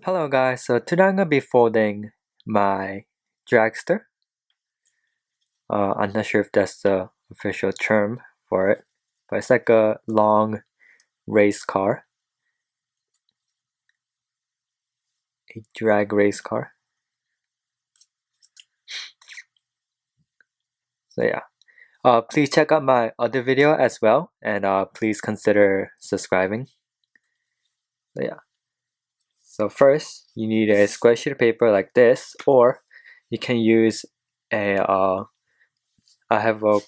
Hello guys, so today I'm going to be folding my dragster. I'm not sure if that's the official term for it, but it's like a long race car. A drag race car. So yeah, please check out my other video as well, and please consider subscribing. So yeah. So first, you need a square sheet of paper like this, or you can use a I have a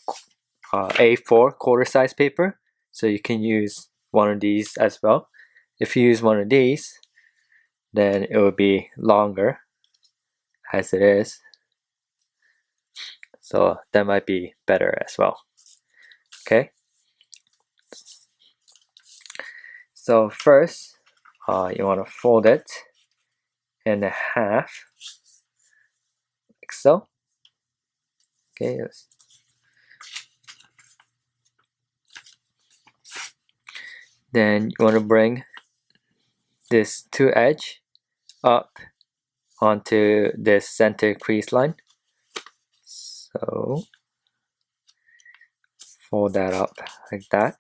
A4 quarter size paper, so you can use one of these as well. If you use one of these, then it will be longer as it is, so that might be better as well. Okay, so first you want to fold it in half like so. Okay, then you want to bring this two edge up onto this center crease line. So fold that up like that,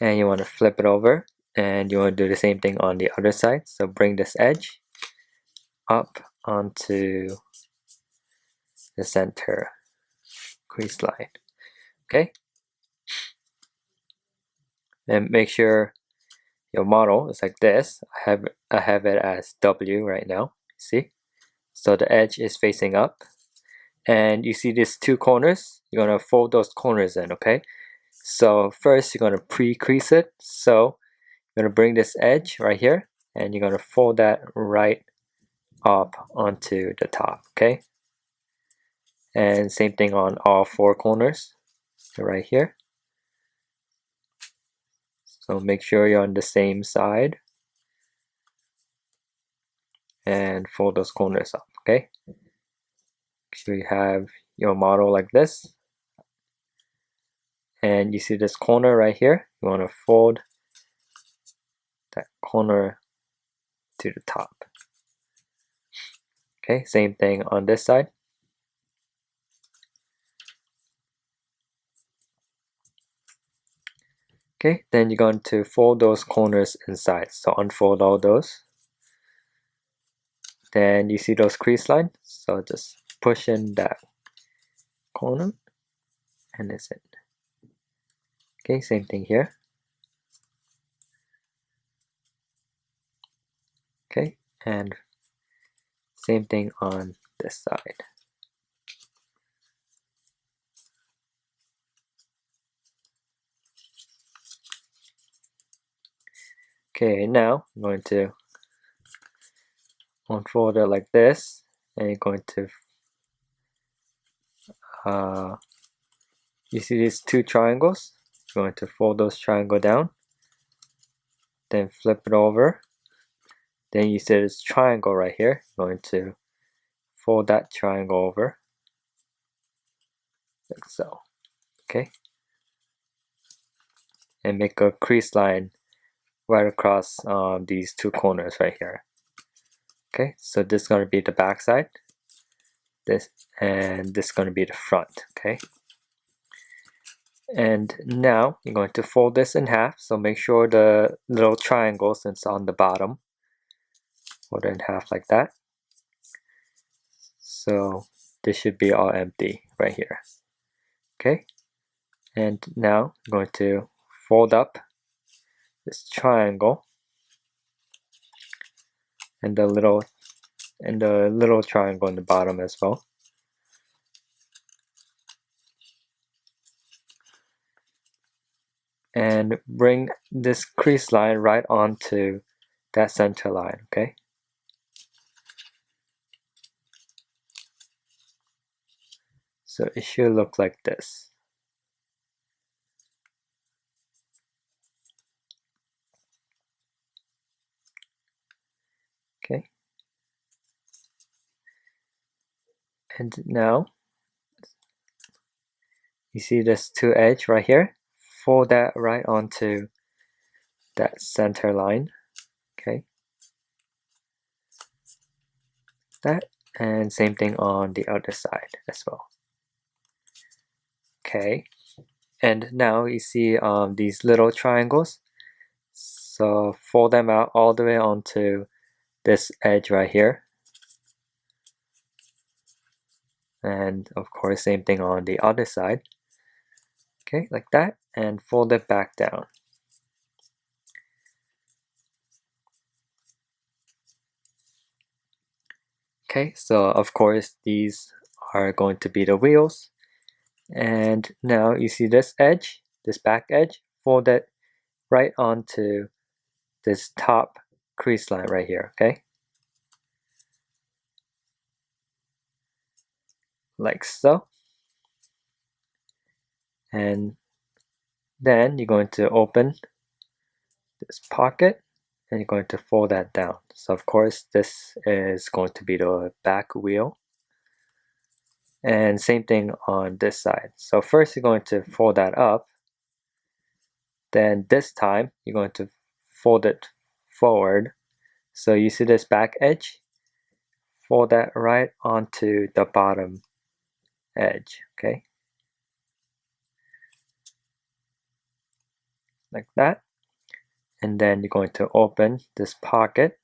and you want to flip it over, and you want to do the same thing on the other side. So bring this edge up onto the center crease line. Okay, and make sure your model is like this. I have it as W right now. See, so the edge is facing up, and you see these two corners. You're gonna fold those corners in. Okay, so first you're gonna pre-crease it. So you're gonna bring this edge right here, and you're gonna fold that right up onto the top. Okay, and same thing on all four corners. So right here. So make sure you're on the same side and fold those corners up. Okay, make sure you have your model like this, and you see this corner right here. You want to fold that corner to the top. Okay, same thing on this side. Okay, then you're going to fold those corners inside. So unfold all those. Then you see those crease lines. So just push in that corner, and it's it. Okay, same thing here. Okay, and same thing on this side. Okay, now I'm going to unfold it like this, and you're going to you see these two triangles. You're going to fold those triangles down, then flip it over. Then you see this triangle right here. You're going to fold that triangle over like so. Okay, and make a crease line right across these two corners right here. Okay, so this is going to be the back side, this, and this is going to be the front. Okay, and now you're going to fold this in half, so make sure the little triangle, since on the bottom, fold it in half like that. So this should be all empty right here. Okay, and now I'm going to fold up this triangle and the little triangle in the bottom as well. And bring this crease line right onto that center line. Okay, so it should look like this. Okay, and now you see this two edge right here. Fold that right onto that center line. Okay, that, and same thing on the other side as well. Okay, and now you see these little triangles, so fold them out all the way onto this edge right here, and of course same thing on the other side. Okay, like that, and fold it back down. Okay, so of course these are going to be the wheels, and now you see this edge, this back edge, fold it right onto this top crease line right here. Okay, like so, and then you're going to open this pocket and you're going to fold that down. So of course this is going to be the back wheel, and same thing on this side. So first you're going to fold that up, then this time you're going to fold it forward. So you see this back edge, fold that right onto the bottom edge. Okay, like that, and then you're going to open this pocket,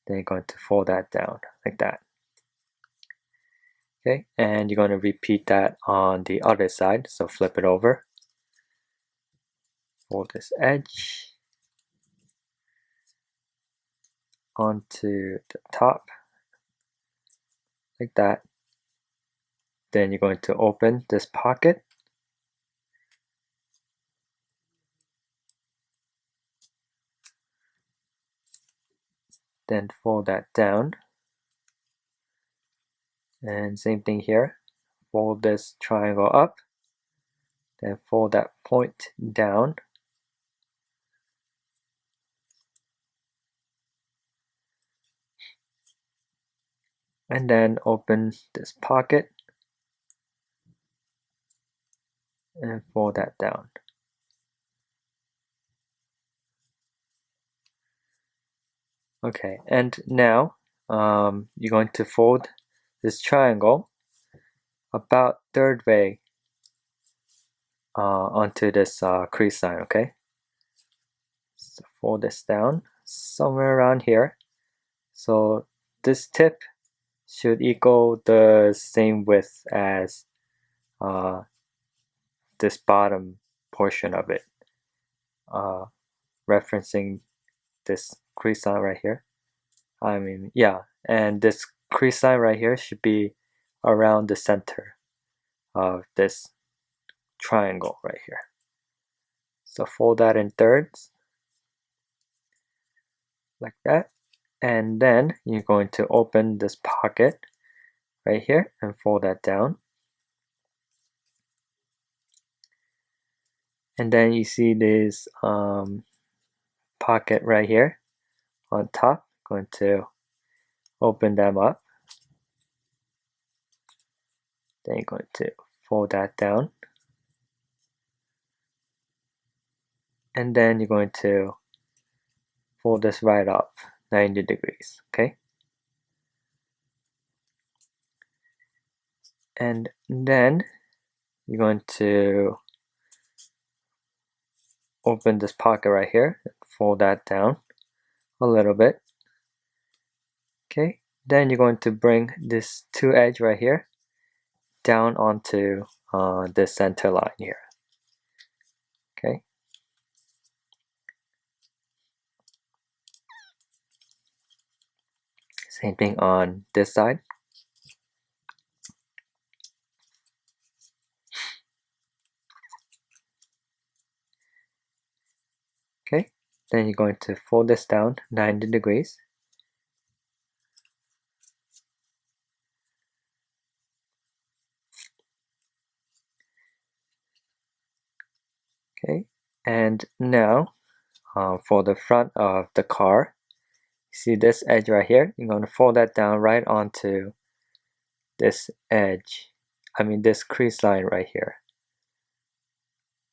then you're going to fold that down like that. Okay, and you're going to repeat that on the other side. So flip it over, fold this edge onto the top like that. Then you're going to open this pocket, then fold that down, and same thing here, fold this triangle up, then fold that point down, and then open this pocket and fold that down. Okay, and now you're going to fold this triangle about third way onto this crease line. Okay, so fold this down somewhere around here. So this tip should equal the same width as this bottom portion of it, referencing this crease line right here. I mean, yeah, and this crease line right here should be around the center of this triangle right here. So fold that in thirds like that, and then you're going to open this pocket right here and fold that down, and then you see this pocket right here on top. Going to open them up, then you're going to fold that down, and then you're going to fold this right up 90 degrees. Okay, and then you're going to open this pocket right here, fold that down a little bit. Okay, then you're going to bring this two edge right here down onto the center line here. Okay, same thing on this side. Okay, then you're going to fold this down 90 degrees. Okay, and now for the front of the car, see this edge right here, you're going to fold that down right onto this edge, this crease line right here,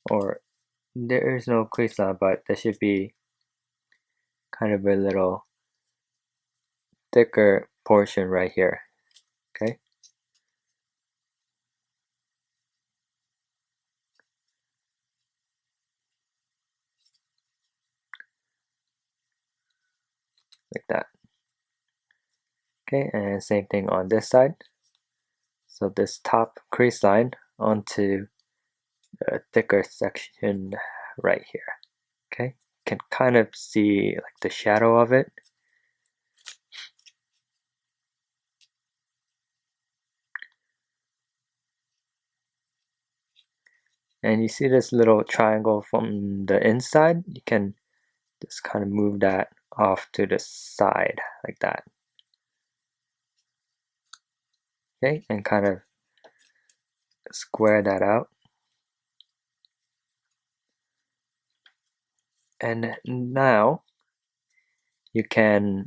or there is no crease line, but there should be kind of a little thicker portion right here. Okay. Like that. Okay, and same thing on this side. So this top crease line onto the thicker section right here. Okay, you can kind of see like the shadow of it. And you see this little triangle from the inside, you can just kind of move that off to the side like that. Okay, and kind of square that out. And now you can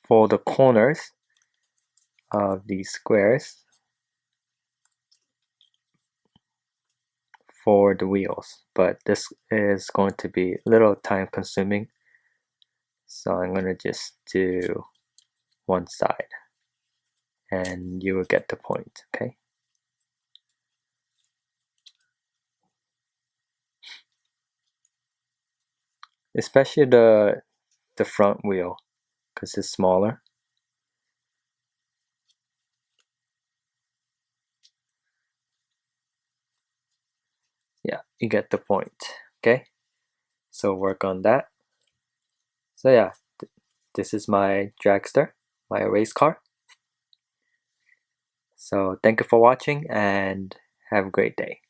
fold the corners of these squares for the wheels, but this is going to be a little time consuming, so I'm going to just do one side and you will get the point. Okay, especially the front wheel because it's smaller. Yeah, you get the point. Okay, so work on that. So yeah, this is my dragster, my race car. So thank you for watching and have a great day.